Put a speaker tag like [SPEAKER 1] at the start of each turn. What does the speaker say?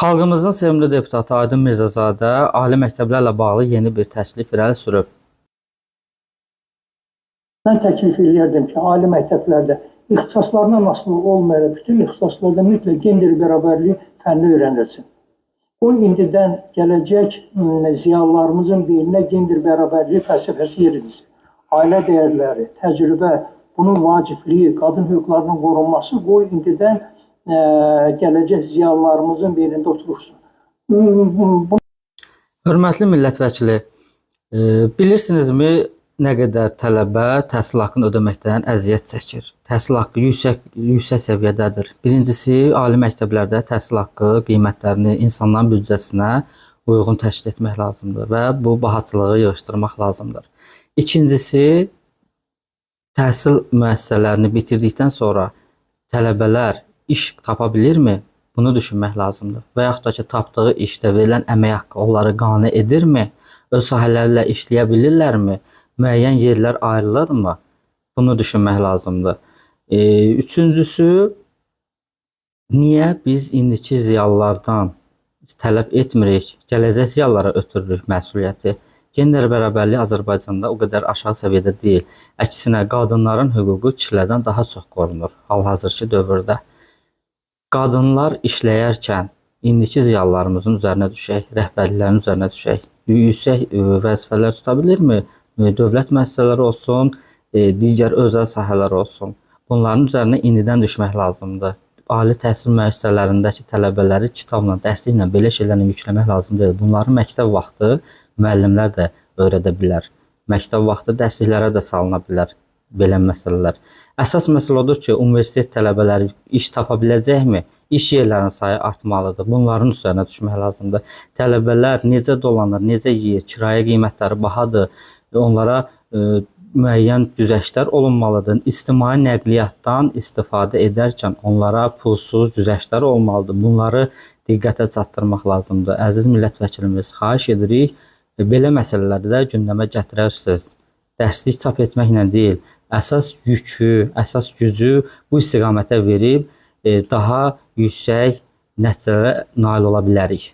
[SPEAKER 1] Xalqımızın sevimli deputatı Aydın Mirzəzadə ali məktəblərlə bağlı yeni bir təklif irəli sürüb.
[SPEAKER 2] Mən təklif edirdim ki, ali məktəblərdə ixtisaslarından asılı olmayaraq bütün ixtisaslarda mütləq gender bərabərliyi fənni öyrənilsin. Bu indidən gələcək ziyalılarımızın beyninə gender bərabərliyi fəlsəfəsi yerilsin. Ailə dəyərləri, təcrübə, bunun vacibliyi, qadın hüquqlarının qorunması bu indidən gələcək ziyalılarımızın beynində oturursun.
[SPEAKER 1] Hörmətli millət vəkili, bilirsinizmi nə qədər tələbə təhsil haqqını ödəməkdən əziyyət çəkir? Təhsil haqqı yüksək səviyyədədir. Birincisi, ali məktəblərdə təhsil haqqı qiymətlərini insanların büdcəsinə uyğun təşkil etmək lazımdır və bu bahaçılığı yığışdırmaq lazımdır. İkincisi, təhsil müəssisələrini bitirdikdən sonra tələbələr iş tapa bilirmi? Bunu düşünmək lazımdır. Və yaxud da ki, tapdığı işdə verilən əmək haqqı onları qane edirmi? Öz sahələri ilə işləyə bilirlərmi? Müəyyən yerlər ayrılırmı? Bunu düşünmək lazımdır. Üçüncüsü, niyə biz indiki ziyalılardan tələb etmirik, gələcək ziyalılara ötürürük məsuliyyəti? Gender bərabərliyi Azərbaycanda o qədər aşağı səviyyədə deyil. Əksinə, qadınların hüququ kişilərdən daha çox qorunur hal-hazırki dövrdə. Qadınlar işləyərkən indiki ziyalılarımızın üzərinə düşək, rəhbərliklərin üzərinə düşək, yüksək vəzifələr tuta bilirmi? Dövlət müəssisələri olsun, digər özəl sahələr olsun. Bunların üzərinə indidən düşmək lazımdır. Ali təhsil müəssisələrindəki tələbələri kitabla, dərsliklə, belə şeylərlə yükləmək lazım deyil. Bunları məktəb vaxtı müəllimlər də öyrədə bilər. Məktəb vaxtı dərsliklərə də salına bilər belə məsələlər. Əsas məsələ odur ki, universitet tələbələri iş tapa biləcəkmi? İş yerlərinin sayı artmalıdır. Bunların üzərinə düşmək lazımdır. Tələbələr necə dolanır, necə yeyir, kirayə qiymətləri bahadır. Onlara müəyyən güzəştlər olunmalıdır. İctimai nəqliyyatdan istifadə edərkən onlara pulsuz güzəştlər olmalıdır. Bunları diqqətə çatdırmaq lazımdır. Əziz millət vəkilimiz, xahiş edirik, belə məsələləri də gündəmə gətirərsiniz. Dərslik çap etməklə deyil, əsas yükü, əsas gücü bu istiqamətə verib daha yüksək nəticələrə nail ola bilərik.